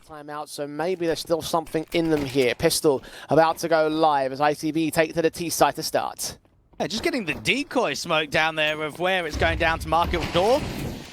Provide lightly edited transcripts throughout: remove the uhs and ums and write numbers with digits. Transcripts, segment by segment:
timeout, so maybe there's still something in them here. Pistol about to go live as ITB take to the T site to start. Yeah, just getting the decoy smoke down there of where it's going down to market door.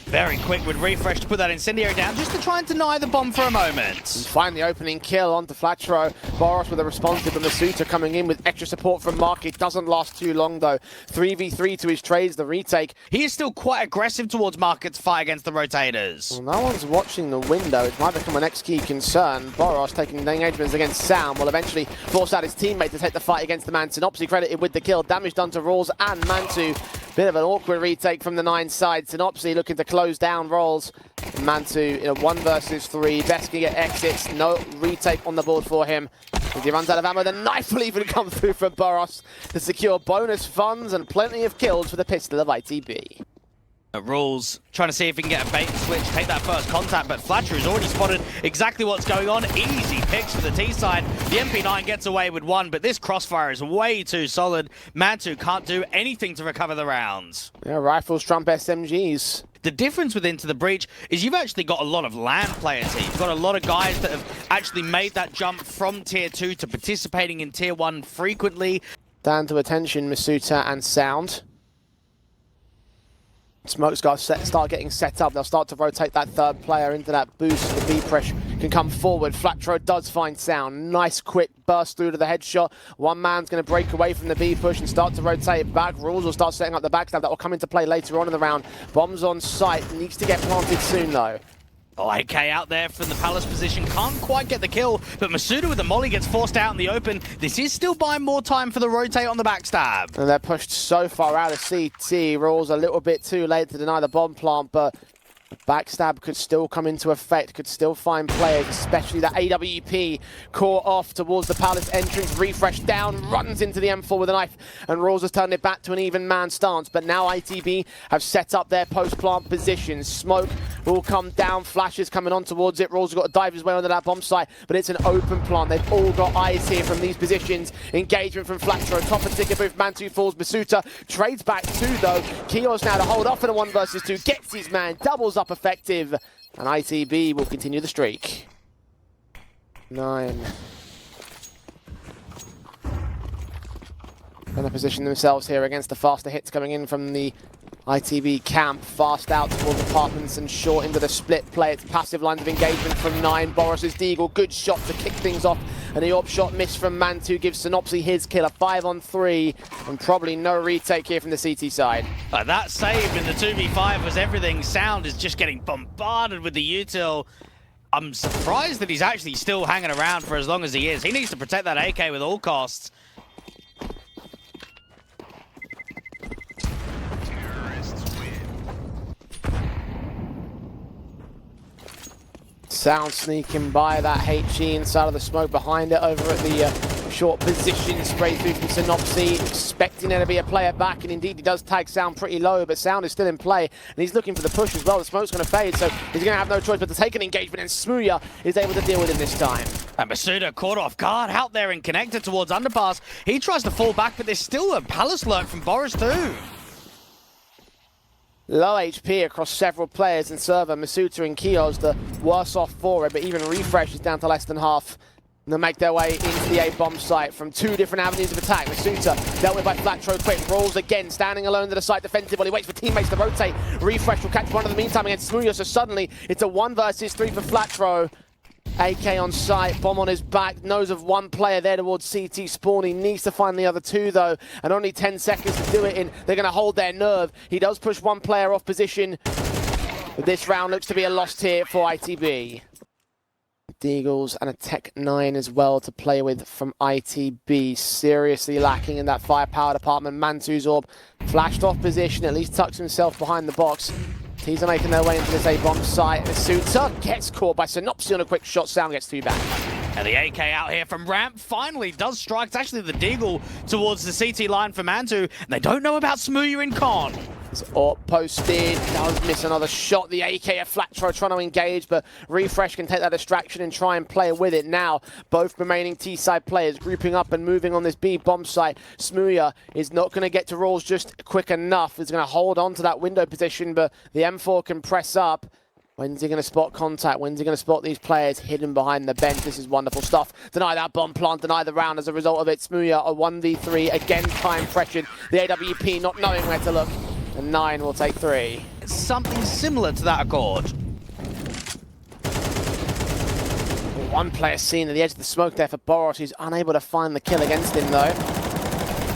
Very quick with Refresh to put that incendiary down just to try and deny the bomb for a moment. And find the opening kill onto Flatro. Boros with a responsive from Masuta coming in with extra support from Market. Doesn't last too long though. 3v3 to his trades, the retake. He is still quite aggressive towards Market to fight against the rotators. Well, no one's watching the window. It might become a next key concern. Boros taking the engagements against Sound will eventually force out his teammate to take the fight against the man. Synopsy credited with the kill. Damage done to Rawls and Mantu. Bit of an awkward retake from the 9 side. Synopsy looking to close down Rolls. Mantu in a 1 versus 3. Best can get exits. No retake on the board for him. As he runs out of ammo, the knife will even come through for Boros to secure bonus funds and plenty of kills for the pistol of ITB. Rules trying to see if he can get a bait and switch, take that first contact, but Flatroo has already spotted exactly what's going on. Easy picks for the T side. The MP9 gets away with 1, but this crossfire is way too solid. Mantu can't do anything to recover the rounds. Yeah, rifles trump SMGs. The difference with Into the Breach is you've actually got a lot of land players here. You've got a lot of guys that have actually made that jump from Tier 2 to participating in Tier 1 frequently. Down to attention, Masuta and Sound. Smoke's got to start getting set up. They'll start to rotate that third player into that boost. The B-Fresh can come forward. Flatro does find Sound. Nice quick burst through to the headshot. One man's going to break away from the B-push and start to rotate it back. Rules will start setting up the backstab. That will come into play later on in the round. Bombs on site. Needs to get planted soon, though. Oh, AK out there from the Palace position. Can't quite get the kill, but Masuda with the molly gets forced out in the open. This is still buying more time for the rotate on the backstab. And they're pushed so far out of CT. Rules a little bit too late to deny the bomb plant, but backstab could still come into effect, could still find players, especially that AWP core off towards the Palace entrance. Refresh down, runs into the M4 with a knife, and Rawls has turned it back to an even man stance. But now ITB have set up their post-plant positions. Smoke will come down, flashes coming on towards it. Rawls has got to dive his way onto that bomb site, but it's an open plant. They've all got eyes here from these positions. Engagement from Flatro, top of ticket booth, Mantu falls, Masuta trades back 2 though. Keoz now to hold off in a 1 versus 2, gets his man, doubles up effective, and ITB will continue the streak. 9. And they position themselves here against the faster hits coming in from the ITB camp. Fast out towards apartments and short into the split play. It's passive lines of engagement from 9. Boros' Deagle, good shot to kick things off. And the AWP shot miss from Mantu gives Synopsy his kill, a 5-on-3, and probably no retake here from the CT side. That save in the 2v5 was everything. Sound is just getting bombarded with the util. I'm surprised that he's actually still hanging around for as long as he is. He needs to protect that AK with all costs. Sound sneaking by that HE inside of the smoke behind it over at the short position. Spray through from Synopsy, expecting there to be a player back, and indeed he does tag Sound pretty low, but Sound is still in play, and he's looking for the push as well. The smoke's going to fade, so he's going to have no choice but to take an engagement, and smooya is able to deal with him this time. And Masuda caught off guard out there and connected towards underpass. He tries to fall back, but there's still a Palace lurk from Boros too. Low HP across several players and server. Masuta and Keoz the worse off for it, but even Refresh is down to less than half. And they'll make their way into the A bomb site from 2 different avenues of attack. Masuta dealt with by Flatro quick. Rolls again, standing alone to the site defensive while he waits for teammates to rotate. Refresh will catch one in the meantime against smooya, so suddenly it's a 1 versus 3 for Flatro. AK on site, bomb on his back, knows of 1 player there towards CT spawn. He needs to find the other 2 though, and only 10 seconds to do it in. They're going to hold their nerve. He does push 1 player off position. But this round looks to be a lost here for ITB. Deagles and a Tech 9 as well to play with from ITB. Seriously lacking in that firepower department. Mantu's AWP flashed off position, at least tucks himself behind the box. Teams are making their way into this A-bomb site. Masuta gets caught by Synopsy on a quick shot. Sound gets 2 back. And the AK out here from Ramp finally does strike. It's actually the Deagle towards the CT line for Mantu. And they don't know about smooya in con. It's AWP posted, does miss another shot. The AK of Flatro trying to engage, but Refresh can take that distraction and try and play with it now. Both remaining T-side players grouping up and moving on this B bomb site. smooya is not going to get to Rawls just quick enough. He's going to hold on to that window position, but the M4 can press up. When's he going to spot contact? When's he going to spot these players hidden behind the bench? This is wonderful stuff. Deny that bomb plant, deny the round as a result of it. smooya a 1v3, again time pressured. The AWP not knowing where to look. And 9 will take 3. Something similar to that Accord. One player seen at the edge of the smoke there for boros, who's unable to find the kill against him though.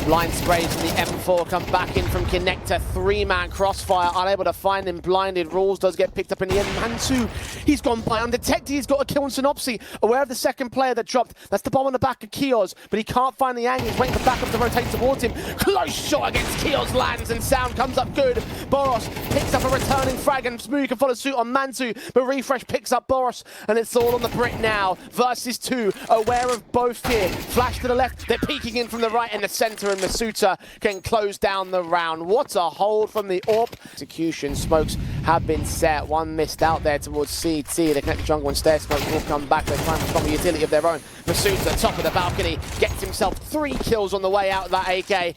Blind sprays from the M4 come back in from Connector. 3-man crossfire, unable to find him. Blinded. Rules does get picked up in the end. Mansu, he's gone by undetected. He's got a kill on Synopsy. Aware of the second player that dropped. That's the bomb on the back of keoz, but he can't find the angle. He's waiting for backup to rotate towards him. Close shot against keoz lands and sound comes up good. boros picks up a returning frag and smooya can follow suit on Mansu, but Refresh picks up boros and it's all on the Brit now. Versus 2, aware of both here. Flash to the left, they're peeking in from the right and the center, and Masuta can close down the round. What a hold from the AWP. Execution, smokes have been set. One missed out there towards CT. They connect the jungle and stair smokes will come back. They're trying to respond with utility of their own. Masuta, top of the balcony, gets himself 3 kills on the way out of that AK.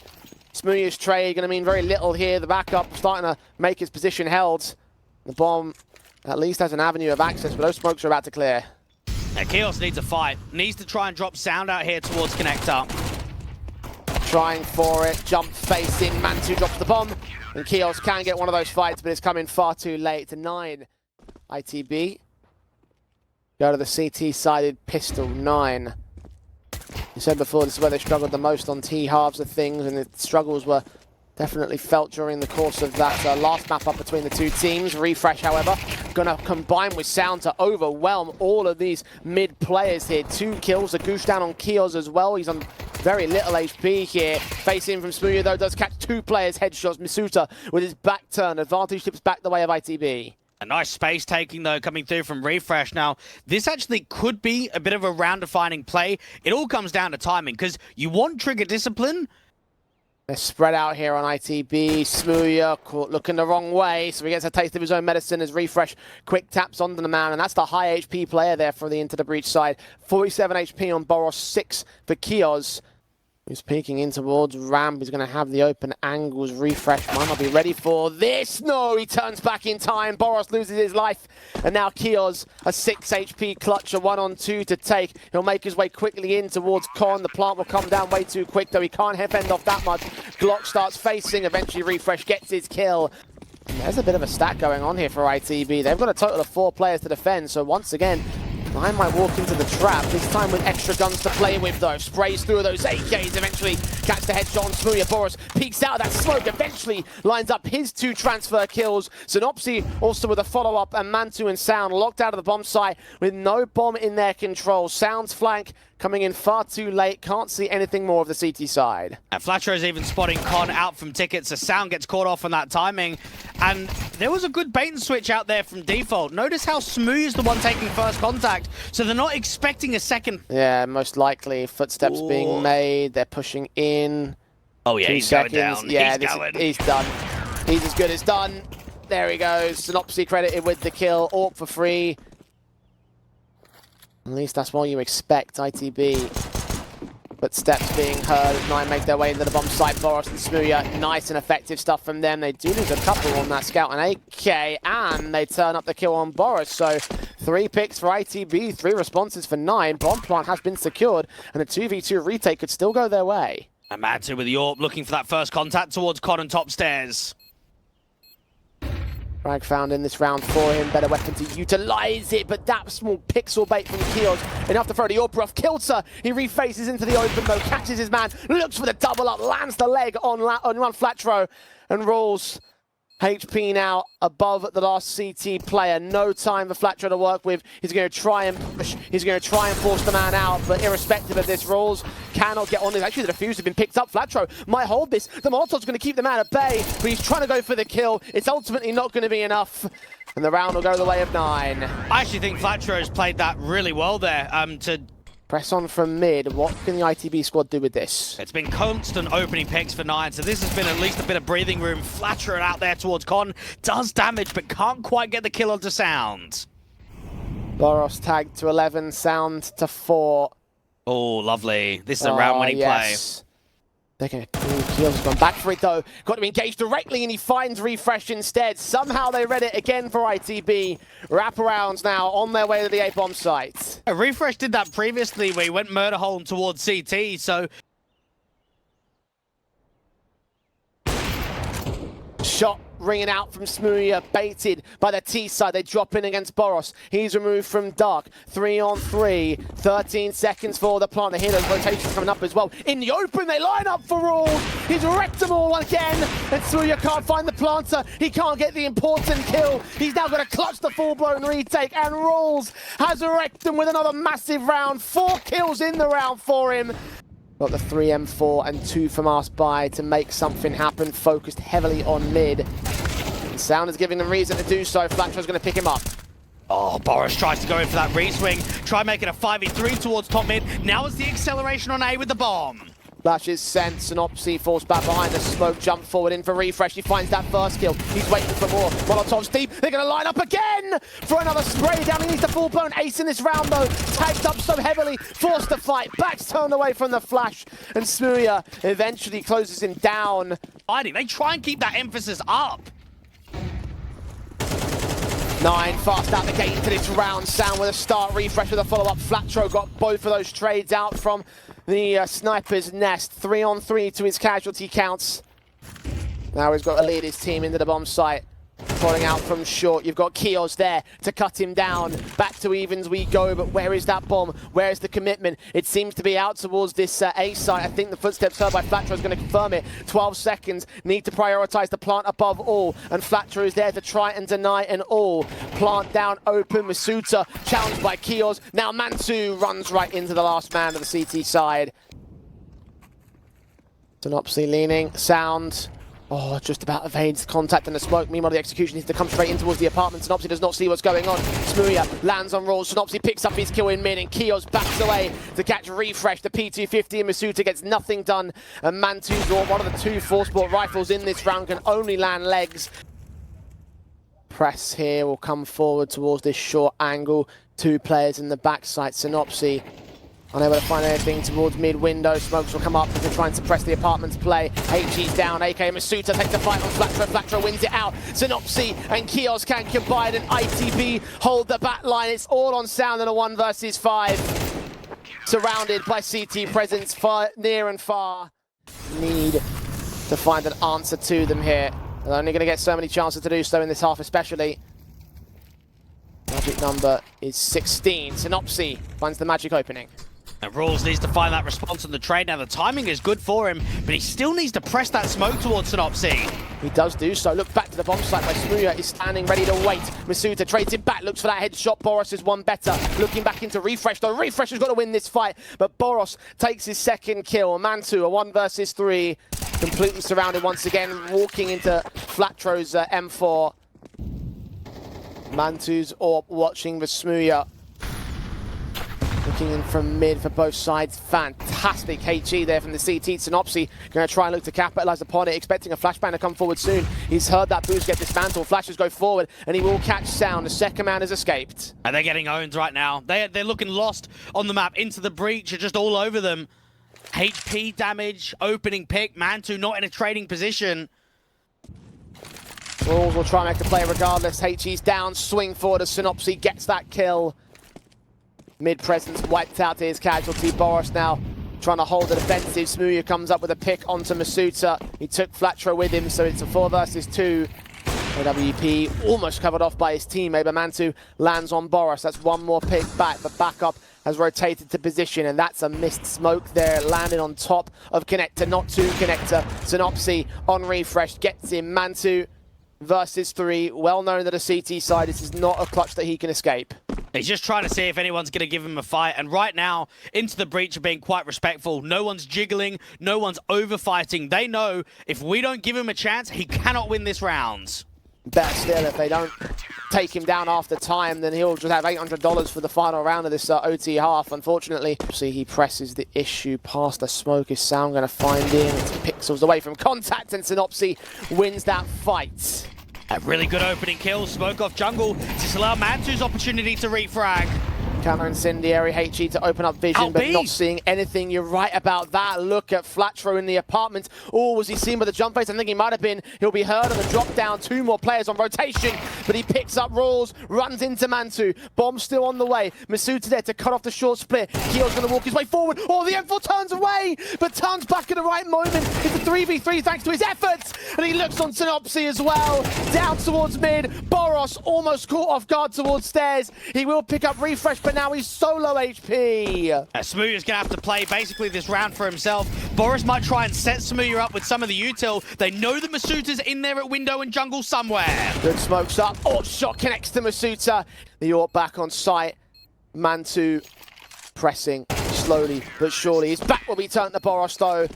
smooya's trade going to mean very little here. The backup starting to make his position held. The bomb at least has an avenue of access, but those smokes are about to clear. Yeah, keoz needs a fight. Needs to try and drop sound out here towards Connector. Trying for it, jump face in, Mansu drops the bomb, and keoz can get one of those fights, but it's coming far too late. To 9, ITB. Go to the CT-sided pistol, 9. You said before, this is where they struggled the most on T-halves of things, and the struggles were definitely felt during the course of that last map up between the two teams. Refresh, however, gonna combine with sound to overwhelm all of these mid players here. 2 kills, a goosh down on keoz as well. He's on very little HP here. Facing from smooya though, does catch 2 players headshots. Masuta with his back turn, advantage tips back the way of ITB. A nice space taking though coming through from Refresh. Now, this actually could be a bit of a round defining play. It all comes down to timing because you want trigger discipline. They're spread out here on ITB. smooya caught looking the wrong way, so he gets a taste of his own medicine as Refresh quick taps onto the man, and that's the high HP player there for the Into the Breach side. 47 HP on boros, 6 for keoz. He's peeking in towards ramp. He's going to have the open angles. Refresh might not be ready for this. No, he turns back in time. boros loses his life. And now keoz, a 6 HP clutch, a 1-on-2 to take. He'll make his way quickly in towards Con. The plant will come down way too quick, though he can't fend off that much. Glock starts facing. Eventually, Refresh gets his kill. And there's a bit of a stack going on here for ITB. They've got a total of 4 players to defend. So once again, 9 might walk into the trap, this time with extra guns to play with though. Sprays through those AKs, eventually catch the headshot on smooya. boros peeks out of that smoke, eventually lines up his 2 transfer kills. Synopsy also with a follow-up, and Mansu and Sound locked out of the bomb site with no bomb in their control. Sound's flank coming in far too late, can't see anything more of the CT side. And flatro's even spotting Con out from tickets, so Sound gets caught off on that timing. And there was a good bait and switch out there from default. Notice how smooya's the one taking first contact, so they're not expecting a second. Yeah, most likely. Footsteps being made, they're pushing in. Oh yeah, 2 he's seconds. going down. Yeah, He's done. He's as good as done. There he goes. Synopsy credited with the kill. AWP for free. At least that's what you expect, ITB. But steps being heard as 9 make their way into the bomb site. boros and smooya, nice and effective stuff from them. They do lose a couple on that scout and AK, and they turn up the kill on boros. So 3 picks for ITB, 3 responses for 9. Bomb plant has been secured, and a 2v2 retake could still go their way. And Mansu with the AWP looking for that first contact towards Con and top stairs. Frag found in this round for him, better weapon to utilize it, but that small pixel bait from keoz, enough to throw the AWP off. Kilter, he refaces into the open though, catches his man, looks for the double up, lands the leg on juanflatroo, and rolls. HP now above the last CT player. No time for flatroo to work with. He's going to try and push. He's going to try and force the man out, but irrespective of this, Rolls cannot get on this. Actually, the defuse has been picked up. flatroo might hold this. The Molotov's going to keep the man at bay, but he's trying to go for the kill. It's ultimately not going to be enough, and the round will go the way of 9. I actually think flatroo has played that really well there to press on from mid. What can the ITB squad do with this? It's been constant opening picks for 9, so this has been at least a bit of breathing room. flatroo out there towards Con, does damage, but can't quite get the kill onto Sound. boros tagged to 11, Sound to 4. Oh, lovely. This is a round-winning play. Okay, keoz has gone back for it though. Got to engage directly and he finds Refresh instead. Somehow they read it again for ITB. Wraparounds now on their way to the A-bomb site. Refresh did that previously where he went murder hole towards CT, so... Shot ringing out from smooya, baited by the T side. They drop in against boros. He's removed from dark. 3-on-3. 13 seconds for the plant. Here those rotations coming up as well. In the open, they line up for all. He's wrecked them all again. And smooya can't find the planter. He can't get the important kill. He's now got to clutch the full-blown retake. And Rawls has wrecked them with another massive round. 4 kills in the round for him. Got the 3 M4 and 2 from us by to make something happen. Focused heavily on mid. And Sound is giving them reason to do so. flatro's going to pick him up. Oh, boros tries to go in for that re-swing. Try making a 5v3 towards top mid. Now it's the acceleration on A with the bomb. Flash is sent. Synopsy falls back behind the smoke. Jump forward in for Refresh. He finds that first kill. He's waiting for more. Molotov's deep. They're going to line up again for another spray down. He needs the full-blown ace in this round, though. Tagged up so heavily. Forced to fight. Back's turned away from the flash. And smooya eventually closes him down. They try and keep that emphasis up. 9 fast out the gate into this round. Sound with a start. Refresh with a follow-up. flatroo got both of those trades out from the sniper's nest. 3-on-3 to his casualty counts. Now he's got to lead his team into the bomb site. Falling out from short. You've got keoz there to cut him down. Back to evens we go, but where is that bomb? Where is the commitment? It seems to be out towards this A site. I think the footsteps heard by flatroo is going to confirm it. 12 seconds. Need to prioritize the plant above all. And flatroo is there to try and deny an all. Plant down open. masuta challenged by keoz. Now Mantu runs right into the last man of the CT side. Synopsy leaning. Sound. Oh, just about evades contact and the smoke. Meanwhile, the execution needs to come straight in towards the apartment. Synopsy does not see what's going on. smooya lands on Rawls. Synopsy picks up his kill in mid, and keoz backs away to catch Refresh. The P250 and masuta gets nothing done. And Mantu's one of the 2 4-sport rifles in this round can only land legs. Press here will come forward towards this short angle. 2 players in the backside. Synopsy unable to find anything towards mid-window. Smokes will come up to try and suppress the apartment's play. HE's down. AK masuta takes the fight on flatroo. flatroo wins it out. Synopsy and keoz can combine, and ITB hold the back line. It's all on Sound in a 1 versus 5. Surrounded by CT presence far, near and far. Need to find an answer to them here. They're only going to get so many chances to do so in this half especially. Magic number is 16. Synopsy finds the magic opening. And Rawls needs to find that response on the trade. Now the timing is good for him, but he still needs to press that smoke towards Synopsy. He does do so. Look back to the bomb site where smooya is standing ready to wait. masuta trades it back, looks for that headshot. boros is one better. Looking back into Refresh, though. Refresh has got to win this fight, but boros takes his second kill. Mantu, a 1 versus 3. Completely surrounded once again, walking into flatroo's M4. Mantu's AWP watching the smooya. Looking in from mid for both sides. Fantastic HE there from the CT. Synopsy going to try and look to capitalize upon it, expecting a flashbang to come forward soon. He's heard that boost get dismantled. Flashes go forward, and he will catch Sound. The second man has escaped. And they're getting owned right now. They're looking lost on the map. Into the breach, are just all over them. HP damage, opening pick. Mantu not in a trading position. Rawls will try and make a play regardless. HE's down, swing forward as Synopsy gets that kill. Mid-presence wiped out to his casualty. boros now trying to hold the defensive. smooya comes up with a pick onto masuta. He took flatroo with him, so it's a 4 versus 2. AWP almost covered off by his teammate, but Mantu lands on boros. That's 1 more pick back, but backup has rotated to position, and that's a missed smoke there, landing on top of connector, not 2 connector. Synopsy on Refresh gets him. Mantu versus 3. Well known that a CT side, this is not a clutch that he can escape. He's just trying to see if anyone's going to give him a fight. And right now, into the breach are being quite respectful. No one's jiggling. No one's overfighting. They know if we don't give him a chance, he cannot win this round. Better still, if they don't take him down after time, then he'll just have $800 for the final round of this OT half, unfortunately. See, he presses the issue past the smoke. Is Sound going to find him? It's pixels away from contact, and Synopsy wins that fight. A really good opening kill. Smoke off jungle. Just allow Mantu's opportunity to refrag. Counter incendiary, HE to open up vision, but not seeing anything. You're right about that. Look at flatroo in the apartment. Oh, was he seen by the jump face? I think he might have been. He'll be heard on the drop down. 2 more players on rotation, but he picks up Rules, runs into Mantu. Bomb still on the way. Masuta there to cut off the short split. keoz going to walk his way forward. Oh, the M4 turns away, but turns back at the right moment. It's a 3v3 thanks to his efforts, and he looks on Synopsy as well. Down towards mid. Boros almost caught off guard towards stairs. He will pick up refresh, but now he's so low HP. Smooya's going to have to play basically this round for himself. Boros might try and set Smooya up with some of the util. They know that Masuta's in there at window and jungle somewhere. Good smokes up. Oh, shot connects to Masuta. The York back on site. Mantu pressing slowly but surely. His back will be turned to Boros though.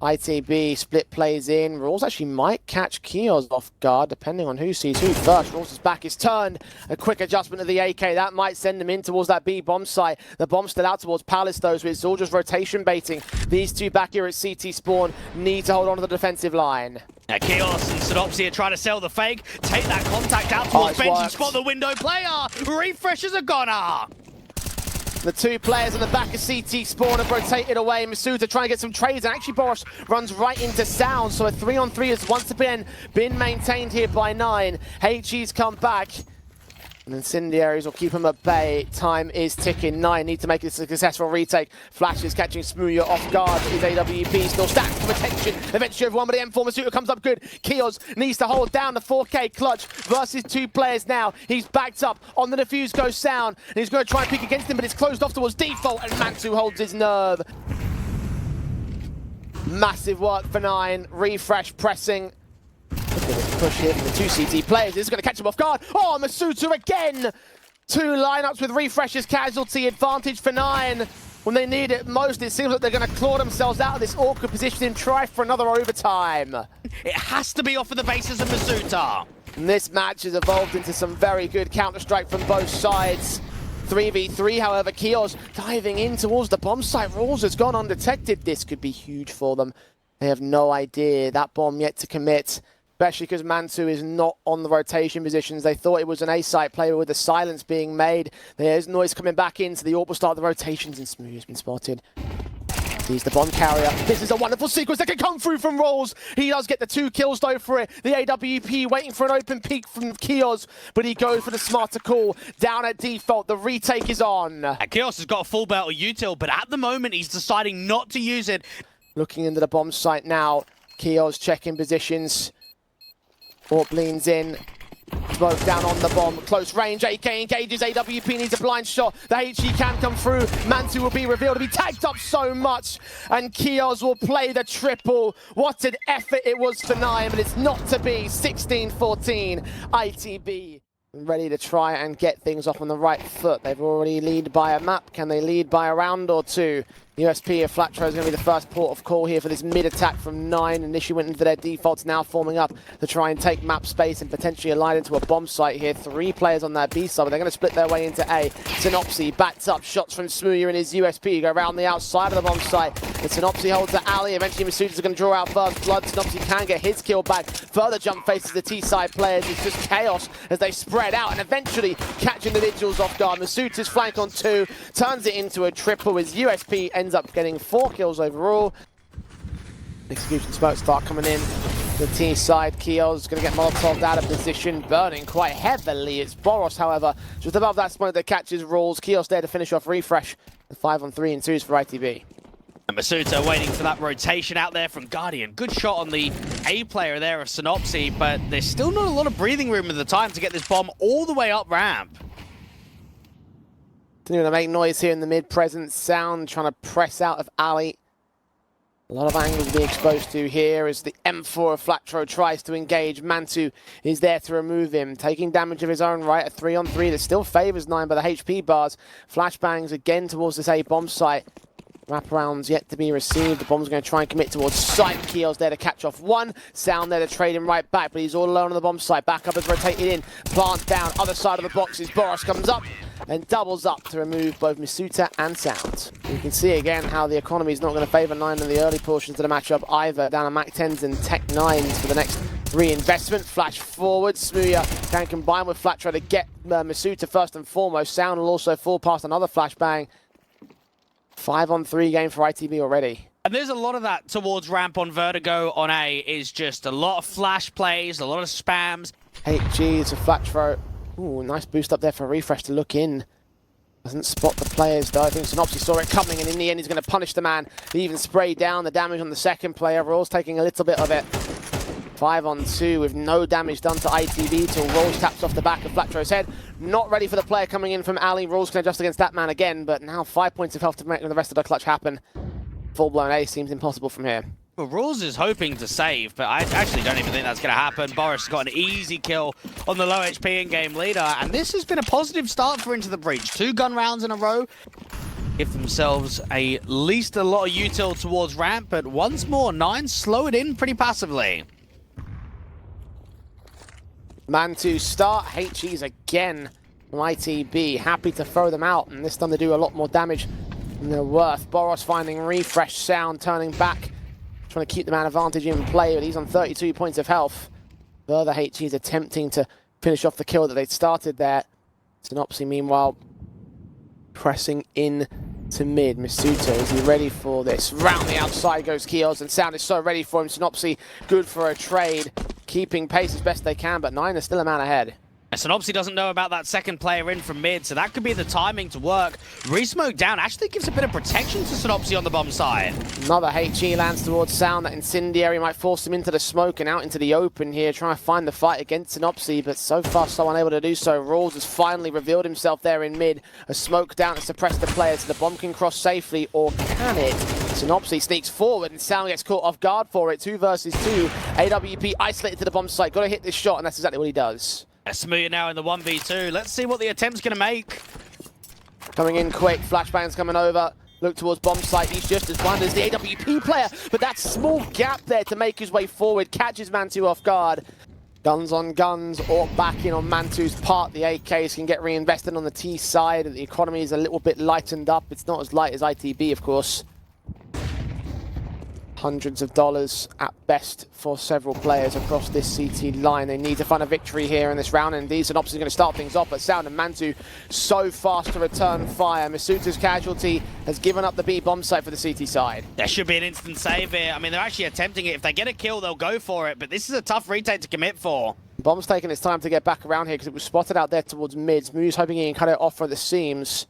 ITB split plays in. Rules actually might catch keoz off guard, depending on who sees who first. Rules' back is turned. A quick adjustment of the AK. That might send him in towards that B bomb site. The bomb's still out towards Palace, though, so it's all just rotation baiting. These two back here at CT spawn need to hold on to the defensive line. Now, keoz and Synopsy are trying to sell the fake. Take that contact out towards bench and spot the window player. Refreshes a goner. The 2 players on the back of CT spawn have rotated away. Masuta trying to get some trades, and actually Boros runs right into Sound. So a 3-on-3 has once again been maintained here by 9. HE's come back. And incendiaries will keep him at bay. Time is ticking. 9 need to make this a successful retake. Flash is catching Smooya off guard. His AWP still stacks for attention. Eventually everyone, but the M4 Masuta comes up good. keoz needs to hold down the 4K clutch versus 2 players now. He's backed up. On the defuse goes Sound. And he's going to try and peek against him, but it's closed off towards default, and Mantu holds his nerve. Massive work for 9. Refresh pressing. Push here from the 2 CT players. This is going to catch him off guard. Oh, Masuta again! 2 lineups with refreshers casualty advantage for 9. When they need it most, it seems like they're going to claw themselves out of this awkward position and try for another overtime. It has to be off of the bases of Masuta. And this match has evolved into some very good Counter-Strike from both sides. 3v3, however, keoz diving in towards the bomb site. Rules has gone undetected. This could be huge for them. They have no idea. That bomb yet to commit. Especially because Mantu is not on the rotation positions. They thought it was an A-site player with the silence being made. There's noise coming back in, so the AWP will start the rotations, and Smooya's been spotted. He's the bomb carrier. This is a wonderful sequence that can come through from Rolls. He does get the 2 kills though for it. The AWP waiting for an open peek from keoz, but he goes for the smarter call. Down at default, the retake is on. keoz has got a full belt of util, but at the moment he's deciding not to use it. Looking into the bomb site now. keoz checking positions. AWP leans in. Smoke down on the bomb. Close range. AK engages. AWP needs a blind shot. The HE can come through. Mantu will be revealed to be tagged up so much. And keoz will play the triple. What an effort it was for 9, but it's not to be. 16-14. ITB ready to try and get things off on the right foot. They've already lead by a map. Can they lead by a round or 2? USP of flatroo is going to be the first port of call here for this mid-attack from 9. Initially went into their defaults, now forming up to try and take map space and potentially align into a bomb site here. 3 players on their B side, but they're going to split their way into A. Synopsy backs up, shots from Smooya and his USP go around the outside of the bomb site. And Synopsy holds the alley. Eventually Masuta's going to draw out first blood. Synopsy can get his kill back. Further jump faces the T-side players. It's just chaos as they spread out and eventually catch individuals off guard. Masuta's flank on 2, turns it into a triple. His USP ends up getting 4 kills overall. Execution smoke start coming in. The T side, keoz going to get Molotov'd out of position, burning quite heavily. It's Boros, however, just above that smoke that catches Rules. keoz there to finish off refresh. The 5-on-3 and 2s for ITB. And Masuta waiting for that rotation out there from Guardian. Good shot on the A player there of Synopsy, but there's still not a lot of breathing room at the time to get this bomb all the way up ramp. Continuing to make noise here in the mid presence. Sound trying to press out of alley. A lot of angles being exposed to here as the M4 of flatroo tries to engage. Mantu is there to remove him, taking damage of his own right. A 3-on-3 that still favors 9 by the HP bars. Flashbangs again towards this A bomb site. Wraparounds yet to be received. The bomb's going to try and commit towards site. keoz there to catch off 1. Sound there to trade him right back, but he's all alone on the bomb site. Back up is rotated in. Plant down. Other side of the boxes. Boros comes up and doubles up to remove both Masuta and Sound. You can see again how the economy is not going to favor 9 in the early portions of the matchup either. Down on Mac 10s and Tech 9s for the next reinvestment. Flash forward. Smooya can combine with flatroo to get masuta first and foremost. Sound will also fall past another flashbang. 5-on-3 game for ITB already. And there's a lot of that towards ramp on Vertigo on A, is just a lot of flash plays, a lot of spams. HG, it's a flatroo. Ooh, nice boost up there for Refresh to look in. Doesn't spot the players though. I think Synopsy saw it coming, and in the end he's going to punish the man. He even sprayed down the damage on the second player. Rawls taking a little bit of it. 5-on-2 with no damage done to ITB till Rawls taps off the back of flatroo's head. Not ready for the player coming in from Ali. Rawls can adjust against that man again, but now 5 points of health to make the rest of the clutch happen. Full-blown ace seems impossible from here. Well, Rawls is hoping to save, but I actually don't even think that's going to happen. Boros has got an easy kill on the low HP in-game leader, and this has been a positive start for Into the Breach. 2 gun rounds in a row. Give themselves at least a lot of util towards ramp, but once more, 9 slow it in pretty passively. Man to start. HE's again from ITB. Happy to throw them out, and this time they do a lot more damage than they're worth. Boros finding Refresh. Sound turning back. Trying to keep the man advantage in play, but he's on 32 points of health. Further, HE's attempting to finish off the kill that they'd started there. Synopsy, meanwhile, pressing in to mid. masuta, is he ready for this? Round the outside goes Keoz, and Sound is so ready for him. Synopsy, good for a trade. Keeping pace as best they can, but 9 is still a man ahead. Synopsy doesn't know about that second player in from mid, so that could be the timing to work. Resmoke down actually gives a bit of protection to Synopsy on the bomb side. Another HE lands towards Sound. That incendiary might force him into the smoke and out into the open here, trying to find the fight against Synopsy, but so far so unable to do so. Rawls has finally revealed himself there in mid. A smoke down to suppress the player so the bomb can cross safely, or can it? Synopsy sneaks forward and Sound gets caught off guard for it. 2 versus 2. AWP isolated to the bomb site. Got to hit this shot, and that's exactly what he does. Smooya now in the 1v2. Let's see what the attempt's going to make. Coming in quick, flashbang's coming over. Look towards bomb site, he's just as blind as the AWP player, but that small gap there to make his way forward catches Mantu off guard. Guns on guns, or back in on Mantu's part. The AKs can get reinvested on the T side. The economy is a little bit lightened up. It's not as light as ITB, of course. Hundreds of dollars at best for several players across this CT line. They need to find a victory here in this round, and indeed Synopsy is going to start things off, but Sound and Mantu so fast to return fire. masuta's casualty has given up the B bomb site for the CT side. There should be an instant save here. I mean, they're actually attempting it. If they get a kill, they'll go for it, but this is a tough retake to commit for. Bomb's taking its time to get back around here because it was spotted out there towards mid. Smoo's hoping he can cut it off for the seams.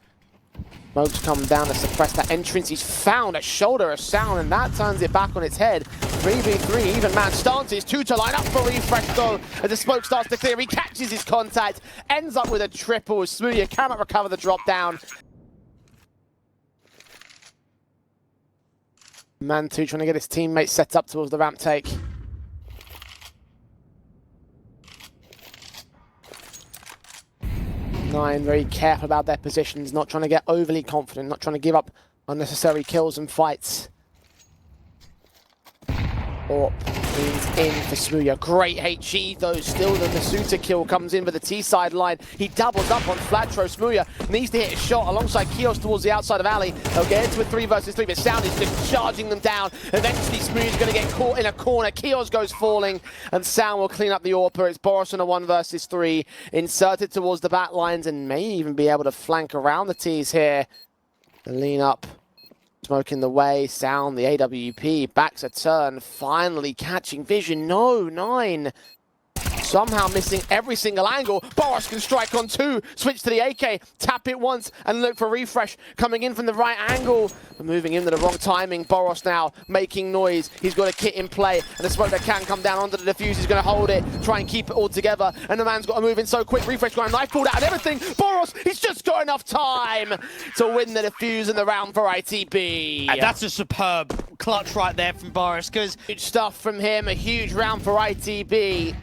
Smoke's come down to suppress that entrance. He's found a shoulder of Sound, and that turns it back on its head. 3v3, even man stances. 2 to line up for Refresh though. As the smoke starts to clear, he catches his contact. Ends up with a triple. Smooya cannot recover the drop down. Mantu trying to get his teammates set up towards the ramp take. Nine very careful about their positions, not trying to get overly confident, not trying to give up unnecessary kills and fights. Orp leans in for Smooya. Great HE though, still the masuta kill comes in for the T side line. He doubles up on flatroo. Smooya needs to hit a shot alongside Keoz towards the outside of Ali. They'll get into a 3 versus 3, but Sound is just charging them down. Eventually Smooya's going to get caught in a corner. Keoz goes falling, and Sound will clean up the AWPer. It's Boros on a 1 versus 3, inserted towards the back lines, and may even be able to flank around the T's here. The lean up. Smoke in the way, Sound, the AWP, backs a turn, finally catching vision. No, 9. Somehow missing every single angle. Boros can strike on 2, switch to the AK, tap it once, and look for Refresh coming in from the right angle. But moving into the wrong timing. Boros now making noise. He's got a kit in play, and the smoke that can come down onto the defuse. He's going to hold it, try and keep it all together, and the man's got to move in so quick. Refresh got a knife pulled out and everything. Boros, he's just got enough time to win the defuse in the round for ITB. And that's a superb clutch right there from Boros, because huge stuff from him, a huge round for ITB.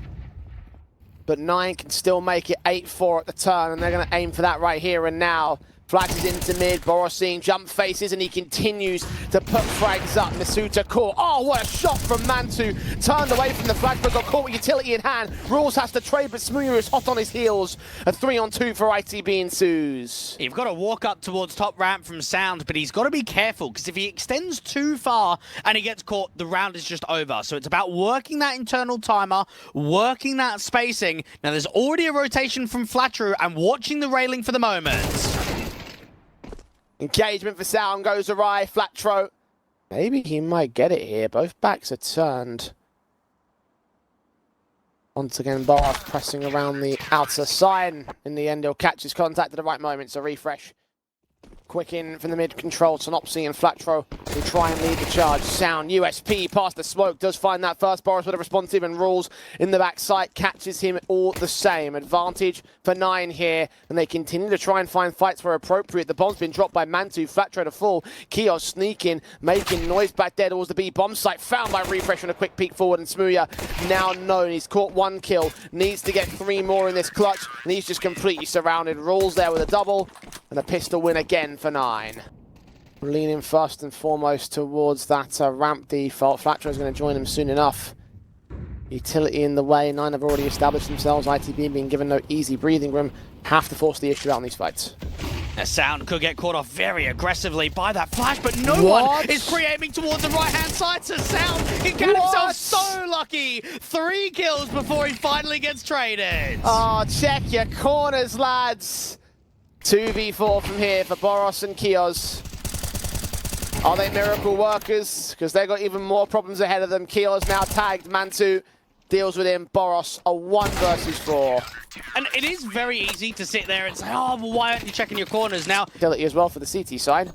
But 9 can still make it 8-4 at the turn, and they're going to aim for that right here and now. Flashes into mid, boros seeing jump faces, and he continues to put frags up. Masuta caught. Oh, what a shot from Mantu. Turned away from the flash, but got caught with utility in hand. Rules has to trade, but smooya is hot on his heels. A 3-on-2 for ITB ensues. You've got to walk up towards top ramp from Sound, but he's got to be careful, because if he extends too far and he gets caught, the round is just over. So it's about working that internal timer, working that spacing. Now there's already a rotation from Flatroo and watching the railing for the moment. Engagement for Sound goes awry. Flatroo, maybe he might get it here. Both backs are turned. Once again, boros pressing around the outer side. In the end, he'll catch his contact at the right moment, so refresh. Quick in from the mid control, Synopsy and Flatroo will try and lead the charge. Sound, USP past the smoke, does find that first. boros with a responsive, and Rules in the backside catches him all the same. Advantage for 9 here, and they continue to try and find fights where appropriate. The bomb's been dropped by Mantu, Flatroo to fall. keoz sneaking, making noise back there towards the B bomb site. Found by Refresh on a quick peek forward, and smooya now known. He's caught 1 kill, needs to get 3 more in this clutch, and he's just completely surrounded. Rules there with a double, and a pistol win again for 9. Leaning first and foremost towards that ramp default. Flatroo is going to join him soon enough. Utility in the way. 9 have already established themselves. ITB being given no easy breathing room. Have to force the issue out in these fights. A Sound could get caught off very aggressively by that flash, but no one is pre-aiming towards the right-hand side, so Sound can get himself so lucky. 3 kills before he finally gets traded. Oh, check your corners, lads. 2v4 from here for boros and keoz. Are they miracle workers? Because they've got even more problems ahead of them. keoz now tagged. Mantu deals with him. boros a 1 versus 4. And it is very easy to sit there and say, oh, well, why aren't you checking your corners now? Utility as well for the CT side.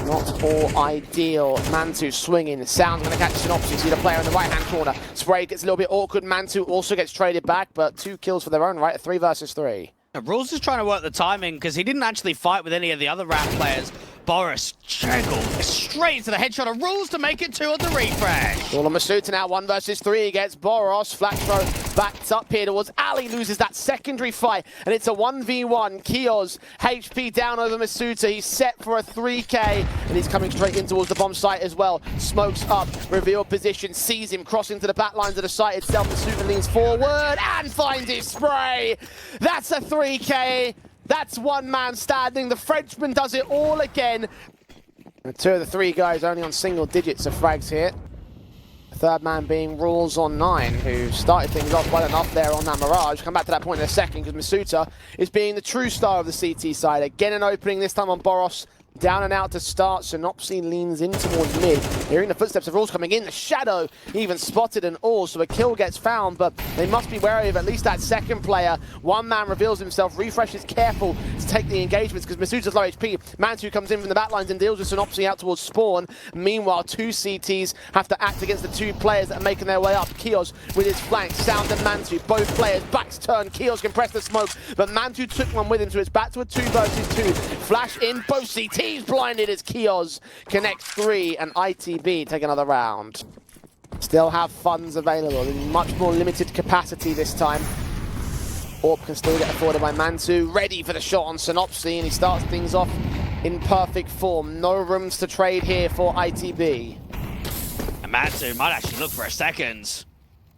Not all ideal. Mantu swinging. Sound's going to catch Synopsy. See the player in the right-hand corner. Spray gets a little bit awkward. Mantu also gets traded back, but 2 kills for their own right. A 3 versus 3. Rules is trying to work the timing because he didn't actually fight with any of the other ramp players. boros juggled straight to the headshot of Rules to make it 2 on the refresh. All on Masuta now, 1 versus 3 against boros. Flatroo backs up here towards Ali, loses that secondary fight, and it's a 1v1. keoz, HP down over Masuta. He's set for a 3K, and he's coming straight in towards the bomb site as well. Smokes up, revealed position, sees him crossing to the back lines of the site itself. Masuta leans forward and finds his spray. That's a 3K. That's 1 man standing. The Frenchman does it all again. And 2 of the 3 guys only on single digits of frags here. The 3rd man being Rules on 9, who started things off well enough there on that Mirage. Come back to that point in a second, because Masuta is being the true star of the CT side. Again, an opening, this time on boros. Down and out to start. Synopsy leans in towards mid. Hearing the footsteps of Rules coming in. The shadow even spotted and all. So a kill gets found, but they must be wary of at least that second player. 1 man reveals himself. Refresh is careful to take the engagements because Masuta's low HP. Mantu comes in from the back lines and deals with Synopsy out towards spawn. Meanwhile, 2 CTs have to act against the 2 players that are making their way up. keoz with his flank. Sound and Mantu. Both players backs turn. keoz can press the smoke, but Mantu took one with him, so it's back to a 2 versus 2. Flash in. Both CTs blinded as keoz connects 3, and ITB take another round. Still have funds available in much more limited capacity this time. Orb can still get afforded by Mantu. Ready for the shot on Synopsy, and he starts things off in perfect form. No rooms to trade here for ITB. And Mantu might actually look for a second.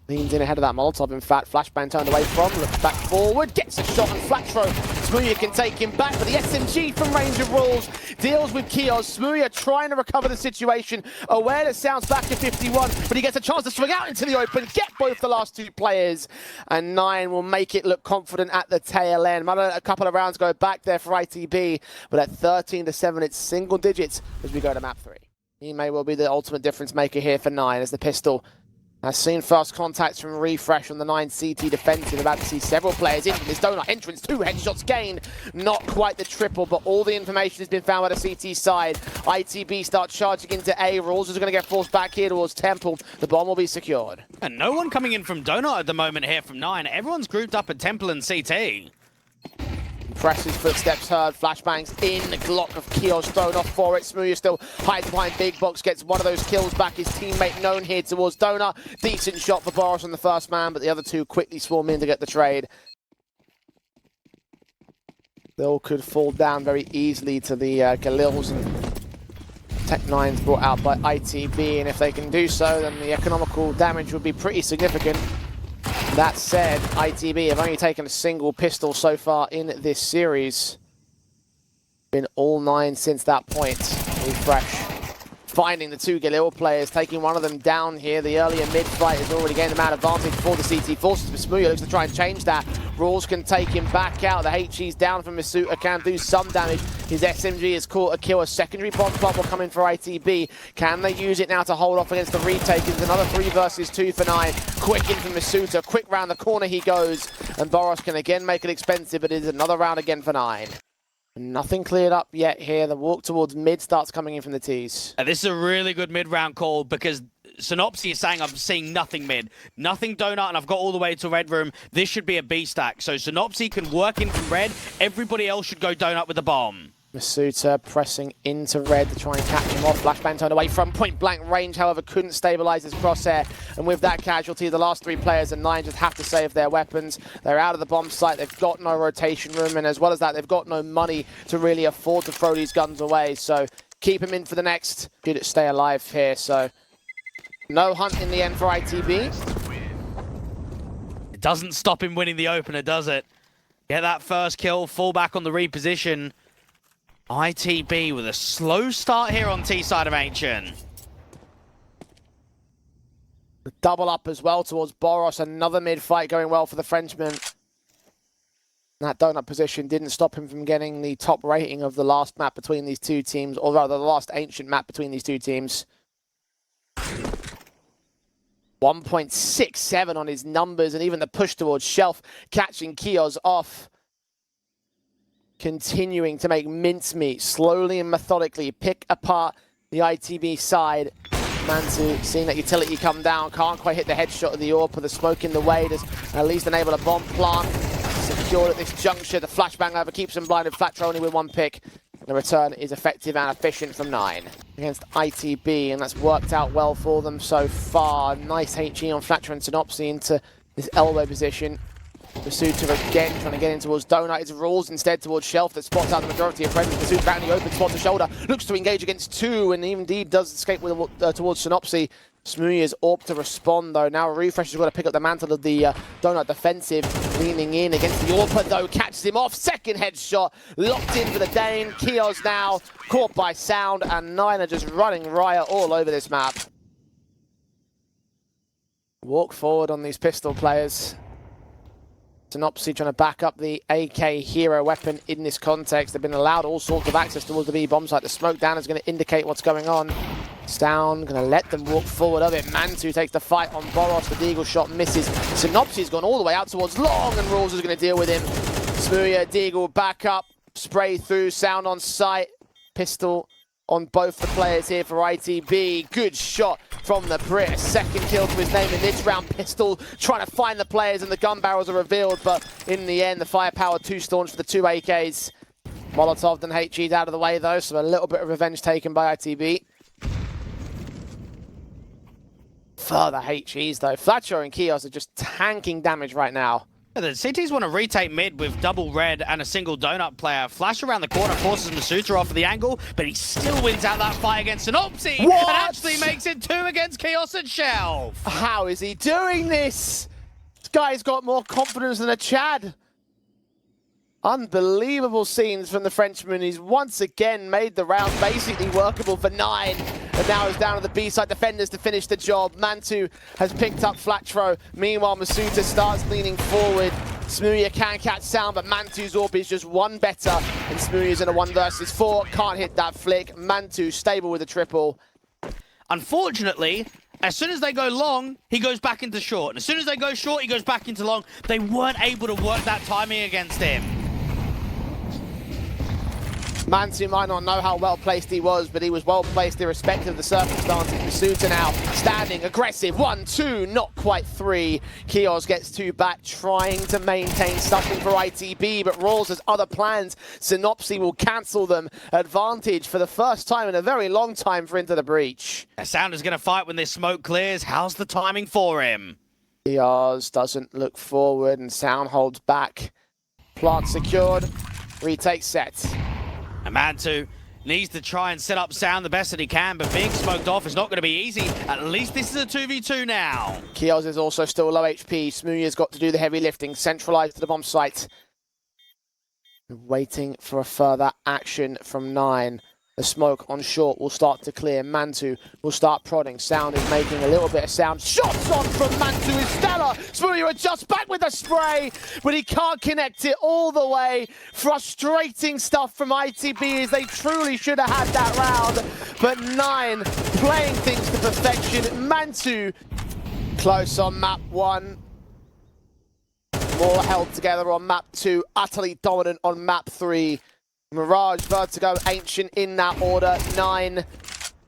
Leans in ahead of that Molotov, in fact. Flashbang turned away from, looks back forward, gets a shot on Flatroo. smooya can take him back, but the SMG from range of Rules deals with keoz. smooya trying to recover the situation. Awareness sounds back to 51, but he gets a chance to swing out into the open, get both the last 2 players, and 9 will make it look confident at the tail end. Might let a couple of rounds go back there for ITB, but at 13-7, it's single digits as we go to map 3. He may well be the ultimate difference maker here for 9 as the pistol has seen first contacts from Refresh on the 9 CT defensive. About to see several players in this donut entrance. 2 headshots gained. Not quite the triple, but all the information has been found by the CT side. ITB start charging into A. Rules is going to get forced back here towards Temple. The bomb will be secured. And no one coming in from donut at the moment here from 9. Everyone's grouped up at Temple and CT. Impressive footsteps heard, flashbangs in, the Glock of keoz thrown off for it. smooya still hides behind Big Box, gets one of those kills back. His teammate known here towards Donut. Decent shot for boros on the first man, but the other 2 quickly swarm in to get the trade. They all could fall down very easily to the Galils and Tech-9s brought out by ITB, and if they can do so, then the economical damage would be pretty significant. That said, ITB have only taken a single pistol so far in this series. Been all 9 since that point. Refresh. Finding the 2 Galil players, taking one of them down here. The earlier mid-fight has already gained a man advantage for the CT Forces, but smooya looks to try and change that. Rawls can take him back out. The HE's down from masuta, can do some damage. His SMG has caught a kill. A secondary bomb plant will come in for ITB. Can they use it now to hold off against the retakers? Another 3 versus 2 for 9. Quick in from masuta. Quick round the corner he goes. And boros can again make it expensive, but it is another round again for 9. Nothing cleared up yet here. The walk towards mid starts coming in from the T's. This is a really good mid-round call because Synopsy is saying I'm seeing nothing mid, nothing donut, and I've got all the way to red room. This should be a B stack. So Synopsy can work in from red. Everybody else should go donut with the bomb. masuta pressing into red to try and catch him off. Flashbang turned away from point-blank range, however, couldn't stabilize his crosshair. And with that casualty, the last 3 players and 9 just have to save their weapons. They're out of the bomb site. They've got no rotation room, and as well as that, they've got no money to really afford to throw these guns away. So keep him in for the next. Good stay alive here, so no hunt in the end for ITB. It doesn't stop him winning the opener, does it? Get that first kill, fall back on the reposition. ITB with a slow start here on T side of Ancient. The double up as well towards boros. Another mid-fight going well for the Frenchman. That donut position didn't stop him from getting the top rating of the last map between these 2 teams, or rather the last Ancient map between these 2 teams. 1.67 on his numbers, and even the push towards Shelf, catching keoz off. Continuing to make mincemeat, slowly and methodically pick apart the ITB side. Mantu seeing that utility come down, can't quite hit the headshot of the AWP, but the smoke in the way does at least enable a bomb plant. Secured at this juncture, the flashbang over keeps him blinded. Flatroo only with 1 pick. The return is effective and efficient from 9 against ITB, and that's worked out well for them so far. Nice HE on Flatroo and Synopsy into this elbow position. masuta again trying to get in towards donut. It's Rawls instead towards Shelf that spots out the majority of friendly. masuta back in the open, spots the shoulder, looks to engage against 2, and indeed does escape with, towards Synopsy. smooya's AWP to respond though. Now Refresh has got to pick up the mantle of the donut defensive, leaning in against the AWP though, catches him off. Second headshot, locked in for the Dane. keoz now caught by sound, and 9 are just running riot all over this map. Walk forward on these pistol players. Synopsy trying to back up the AK hero weapon in this context. They've been allowed all sorts of access towards the B bomb site. The smoke down is going to indicate what's going on. Down, going to let them walk forward of it. Mantu takes the fight on boros. The deagle shot misses. Synopsy's gone all the way out towards long, and Rawls is going to deal with him. smooya, deagle, back up, spray through, sound on sight. Pistol on both the players here for ITB. Good shot from the Brit. Second kill to his name in this round. Pistol trying to find the players, and the gun barrels are revealed, but in the end, the firepower too staunch for the 2 AKs. Molotov and HE's out of the way though, so a little bit of revenge taken by ITB. Further HE's though. Flatroo and keoz are just tanking damage right now. The CTs want to retake mid with double red and a single donut player. Flash around the corner, forces masuta off of the angle, but he still wins out that fight against Synopsy and actually makes it 2 against keoz and Shelf. How is he doing this? This guy's got more confidence than a Chad. Unbelievable scenes from the Frenchman. He's once again made the round basically workable for 9. And now he's down to the B-side defenders to finish the job. Mantu has picked up Flatroo. Meanwhile, masuta starts leaning forward. smooya can catch sound, but Mantu's AWP is just 1 better. And smooya's in a 1 versus 4. Can't hit that flick. Mantu stable with a triple. Unfortunately, as soon as they go long, he goes back into short. And as soon as they go short, he goes back into long. They weren't able to work that timing against him. Mantu might not know how well placed he was, but he was well placed irrespective of the circumstances. masuta now standing aggressive. 1, 2, not quite 3. keoz gets 2 back, trying to maintain something for ITB, but Rawls has other plans. Synopsy will cancel them. Advantage for the first time in a very long time for Into the Breach. Sound is going to fight when this smoke clears. How's the timing for him? keoz doesn't look forward, and Sound holds back. Plant secured. retake set. And Mantu needs to try and set up Sound the best that he can, but being smoked off is not going to be easy. At least this is a 2v2 now. keoz is also still low HP. smooya's got to do the heavy lifting, centralized to the bomb site. Waiting for a further action from 9. The smoke on short will start to clear. Mantu will start prodding. Sound is making a little bit of sound. Shots on from Mantu is stellar. smooya adjusts back with the spray, but he can't connect it all the way. Frustrating stuff from ITB as they truly should have had that round. But 9 playing things to perfection. Mantu close on map 1. More held together on map 2. Utterly dominant on map 3. Mirage, Vertigo, Ancient in that order. 9,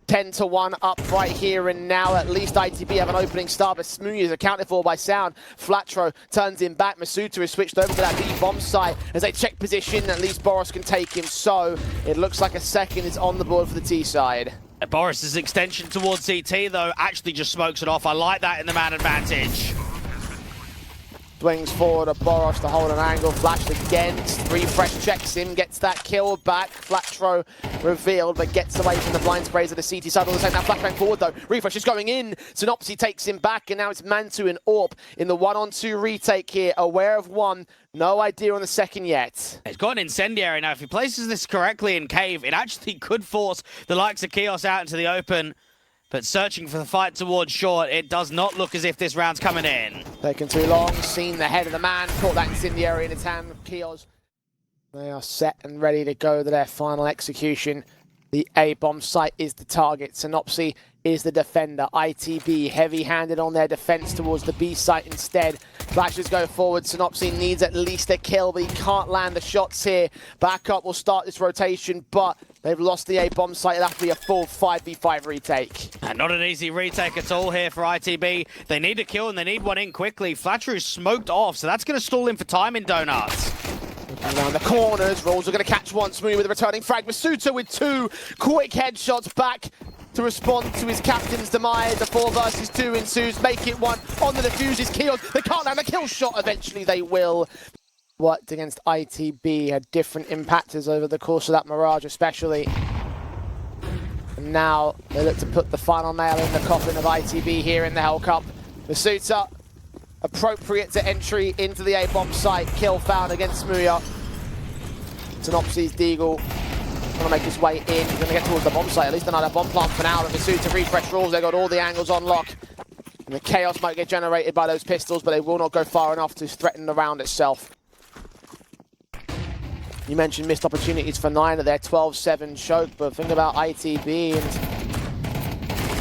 10-1 up right here and now. At least ITB have an opening start, but smooya is accounted for by Sound. Flatro turns him back. Masuta is switched over to that B bomb site as they check position. At least boros can take him, so it looks like a second is on the board for the T side. Boros' extension towards CT, though, actually just smokes it off. I like that in the man advantage. Swings forward a boros to hold an angle, flashed against, refresh checks him, gets that kill back. Flatro revealed, but gets away from the blind sprays of the CT side all the same. Now flashbang forward though, refresh is going in, Synopsy takes him back, and now it's Mantu and Orp in the 1-on-2 retake here, aware of one, no idea on the second yet. It's got an incendiary now. If he places this correctly in cave, it actually could force the likes of keoz out into the open. But searching for the fight towards short, it does not look as if this round's coming in. Taken too long, seen the head of the man, caught that incendiary in his hand with keoz. They are set and ready to go to their final execution. The A-bomb site is the target. Synopsy is the defender. ITB heavy-handed on their defense towards the B site instead. Flashes go forward. Synopsy needs at least a kill, but he can't land the shots here. Backup will start this rotation, but they've lost the A-bomb site. It'll have to be a full 5v5 retake. And not an easy retake at all here for ITB. They need a kill and they need one in quickly. Flatroo's smoked off, so that's going to stall him for time in Donuts. Looking around the corners, Rolls are going to catch one. smooya with a returning frag. Masuta with 2 quick headshots back to respond to his captain's demise. The 4 versus 2 ensues. Make it 1 on the defuses. keoz, they can't land a kill shot. Eventually they will. Worked against ITB, had different impactors over the course of that Mirage especially. And now they look to put the final nail in the coffin of ITB here in the HellCup. Masuta, appropriate to entry into the A-bomb site. Kill found against smooya. Synopsy's Deagle going to make his way in. He's going to get towards the bomb site. At least another bomb plant for now. The Masuta refresh rules. They've got all the angles on lock. And the keoz might get generated by those pistols, but they will not go far enough to threaten the round itself. You mentioned missed opportunities for 9 at their 12-7 choke, but think about ITB and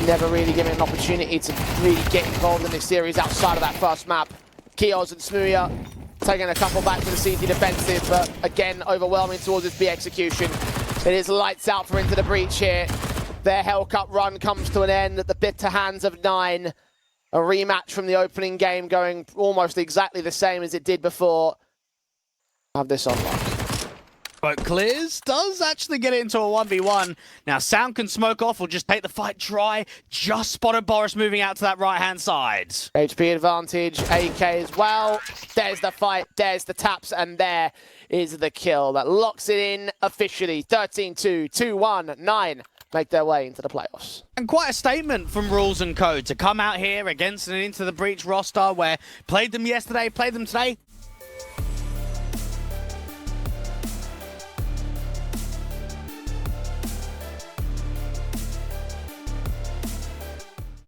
never really given an opportunity to really get involved in this series outside of that first map. keoz and smooya taking a couple back to the CT defensive, but again overwhelming towards his B execution. It is lights out for Into the Breach here. Their HellCup run comes to an end at the bitter hands of 9. A rematch from the opening game going almost exactly the same as it did before. Have this on lock. But clears, does actually get it into a 1v1. Now Sound can smoke off or just take the fight dry. Just spotted boros moving out to that right-hand side. HP advantage, AK as well. There's the fight, there's the taps, and there is the kill. That locks it in officially. 13-2, 2-1, 9 make their way into the playoffs. And quite a statement from Rules and Code to come out here against an Into the Breach roster where played them yesterday, played them today,